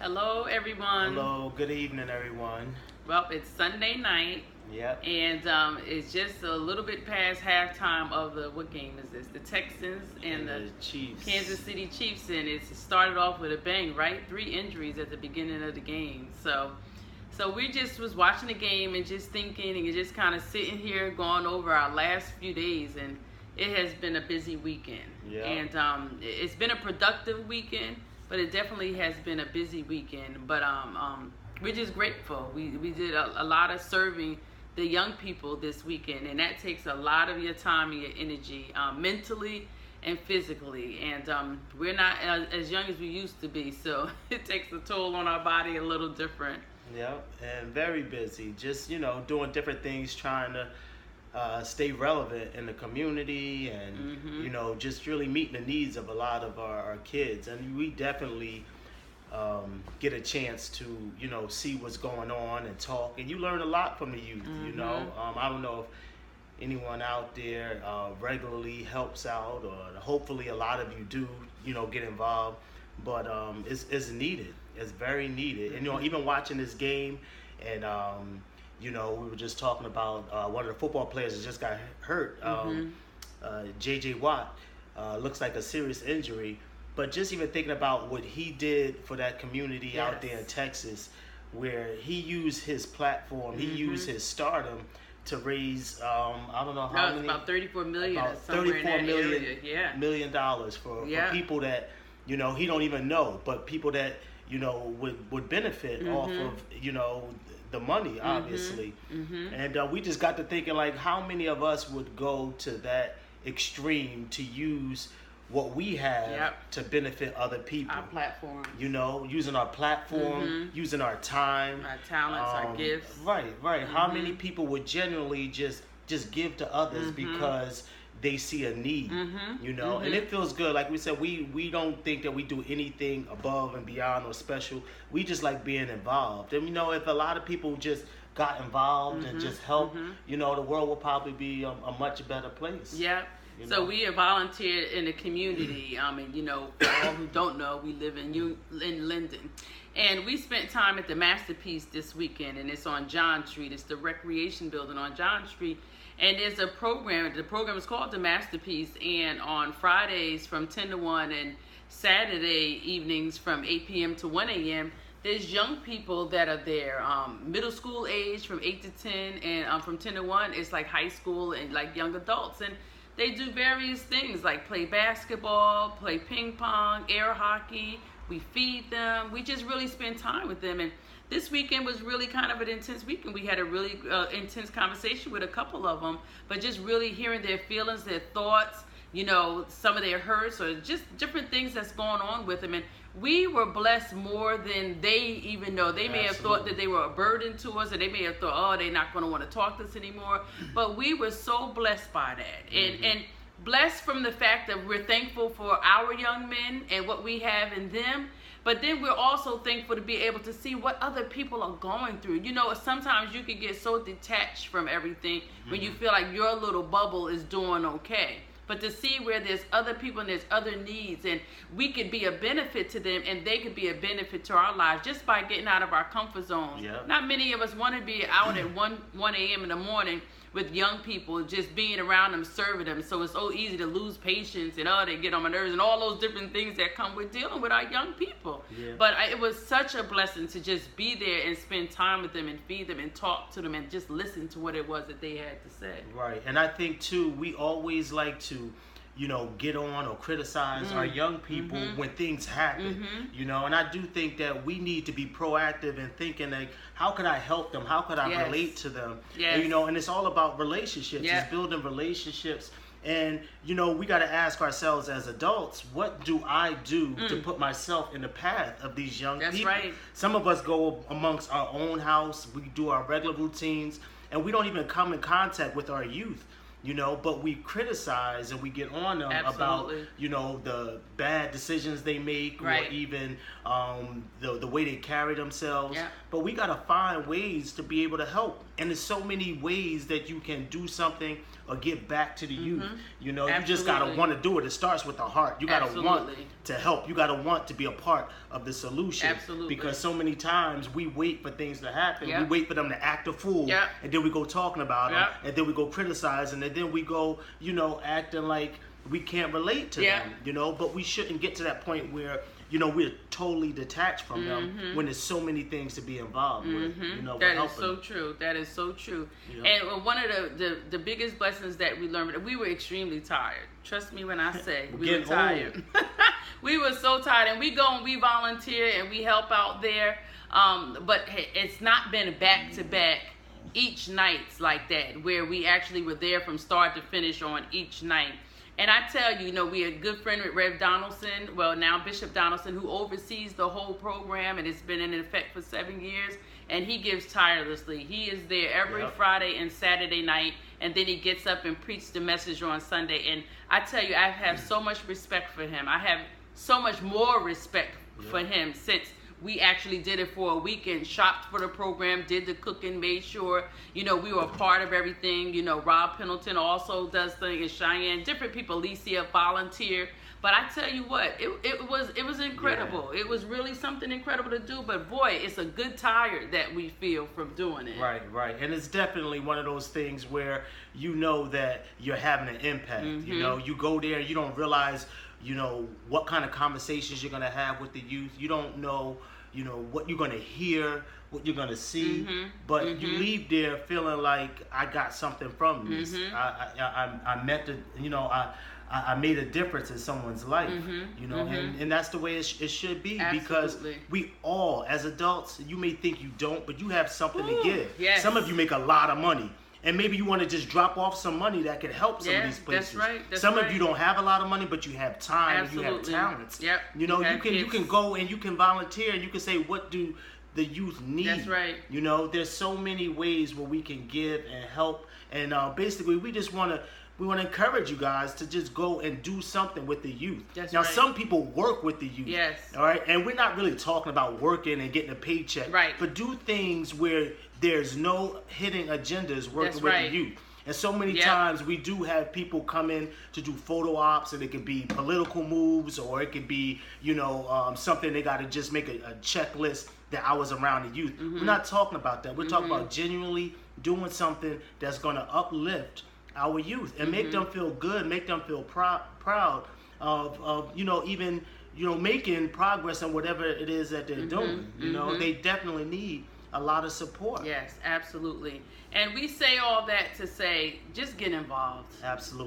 Hello, everyone. Hello, good evening, everyone. Well, it's Sunday night, Yep, and it's just a little bit past halftime of the what game is this? The Texans and and the the Chiefs. Kansas City Chiefs, and it's started off with a bang, right? 3 injuries at the beginning of the game, so we just was watching the game and just thinking and just kind of sitting here going over our last few days, and it has been a busy weekend. Yeah. And it's been a productive weekend, but it definitely has been a busy weekend. But we're just grateful. We did a lot of serving the young people this weekend, and that takes a lot of your time and your energy, mentally and physically. And we're not as young as we used to be, so it takes a toll on our body a little different. Yep, and very busy. Just, doing different things, trying to stay relevant in the community and, just really meeting the needs of a lot of our kids. And we definitely get a chance to, see what's going on and talk. And you learn a lot from the youth. I don't know if anyone out there regularly helps out, or hopefully a lot of you do, get involved. But it's needed. It's very needed. And, even watching this game and, we were just talking about one of the football players that just got hurt, J.J. Watt. Looks like a serious injury. But just even thinking about what he did for that community out there in Texas, where he used his platform, he used his stardom to raise, I don't know how many. About $34 million. About somewhere in that $34 area. Yeah. million for people that, he don't even know, but people that, would benefit off of, the money, obviously. And we just got to thinking, like, how many of us would go to that extreme to use what we have to benefit other people? Our platform. Using our platform, using our time. Our talents, our gifts. Right. How many people would genuinely just give to others because they see a need, and it feels good. Like we said, we don't think that we do anything above and beyond or special. We just like being involved. And if a lot of people just got involved and just helped, the world will probably be a much better place. Yeah. So we are volunteered in the community. And for all who don't know, we live in Linden. And we spent time at the Masterpiece this weekend, and it's on John Street. It's the recreation building on John Street. And there's a program. The program is called the Masterpiece, and on Fridays from 10 to 1 and Saturday evenings from 8 p.m. to 1 a.m., there's young people that are there, middle school age from 8 to 10, and from 10 to 1, it's like high school and like young adults. And they do various things like play basketball, play ping pong, air hockey. We feed them. We just really spend time with them. And this weekend was really kind of an intense weekend. We had a really intense conversation with a couple of them, but just really hearing their feelings, their thoughts, some of their hurts or just different things that's going on with them. And we were blessed more than they even know. They may have thought that they were a burden to us, or they may have thought, oh, they're not going to want to talk to us anymore. But we were so blessed by that. And blessed from the fact that we're thankful for our young men and what we have in them. But then we're also thankful to be able to see what other people are going through. Sometimes you can get so detached from everything when you feel like your little bubble is doing okay. But to see where there's other people and there's other needs, and we could be a benefit to them and they could be a benefit to our lives just by getting out of our comfort zones. Yep. Not many of us want to be out at 1 a.m. in the morning with young people, just being around them, serving them. So it's so easy to lose patience and they get on my nerves and all those different things that come with dealing with our young people. Yeah. But it was such a blessing to just be there and spend time with them and feed them and talk to them and just listen to what it was that they had to say. Right. And I think too, we always like to get on or criticize our young people when things happen, and I do think that we need to be proactive in thinking, like, how could I help them? How could I relate to them? Yes. And it's all about relationships. It's building relationships. And, we got to ask ourselves as adults, what do I do to put myself in the path of these young people? That's right. Some of us go amongst our own house. We do our regular routines, and we don't even come in contact with our youth. But we criticize and we get on them about, the bad decisions they make, or even the way they carry themselves. Yeah. But we got to find ways to be able to help. And there's so many ways that you can do something or give back to the youth. You know, you just Absolutely. gotta want to do it. It starts with the heart. You gotta want Absolutely. to help. You gotta want to be a part of the solution. Absolutely. Because so many times we wait for things to happen. Yep. We wait for them to act a fool, Yep. and then we go talking about them, Yep. and then we go criticizing, and then we go, you know, acting like we can't relate to Yep. them. You know, but we shouldn't get to that point where, you know, we're totally detached from them when there's so many things to be involved with. You know, That we're is so helping. true. That is so true. Yeah. And one of the biggest blessings that we learned, we were extremely tired. Trust me when I say we were getting tired. We were so tired, and we go and we volunteer and we help out there. But hey, it's not been back to back each nights like that, where we actually were there from start to finish on each night. And I tell you, you know, we are a good friend with Rev Donaldson, well, now Bishop Donaldson, who oversees the whole program, and it's been in effect for 7 years, and he gives tirelessly. He is there every Yep. Friday and Saturday night, and then he gets up and preaches the message on Sunday. And I tell you, I have so much respect for him. I have so much more respect for him since we actually did it for a weekend, shopped for the program, did the cooking, made sure, you know, we were a part of everything. You know, Rob Pendleton also does things, and Cheyenne, different people, Alicia volunteer. But I tell you what, it was incredible. Yeah. It was really something incredible to do. But boy, it's a good tired that we feel from doing it. Right. And it's definitely one of those things where you know that you're having an impact. You know, you go there, you don't realize, you know, what kind of conversations you're going to have with the youth. You don't know, you know, what you're going to hear, what you're going to see. But you leave there feeling like I got something from this. I met the, you know, I made a difference in someone's life, you know, and that's the way it should be. Because Absolutely. we all, as adults, you may think you don't, but you have something to give. Yes. Some of you make a lot of money, and maybe you want to just drop off some money that could help some of Yeah, these places. that's right, that's Some right. of you don't have a lot of money, but you have time and you have Absolutely. talents. Yep. You know, You you have can kids. go and you can volunteer and you can say, what do the youth need? That's right. You know, there's so many ways where we can give and help, and basically we just want to. We want to encourage you guys to just go and do something with the youth. That's now, right. some people work with the youth. Yes. All right. And we're not really talking about working and getting a paycheck. Right. But do things where there's no hidden agendas working That's with right. the youth. And so many Yep. times we do have people come in to do photo ops, and it could be political moves, or it could be, you know, something they got to just make a checklist that I was around the youth. We're not talking about that. We're talking about genuinely doing something that's going to uplift our youth and make them feel good, make them feel proud of you know, even, you know, making progress on whatever it is that they're doing. You know, they definitely need a lot of support. Yes, absolutely. And we say all that to say, just get involved. Absolutely.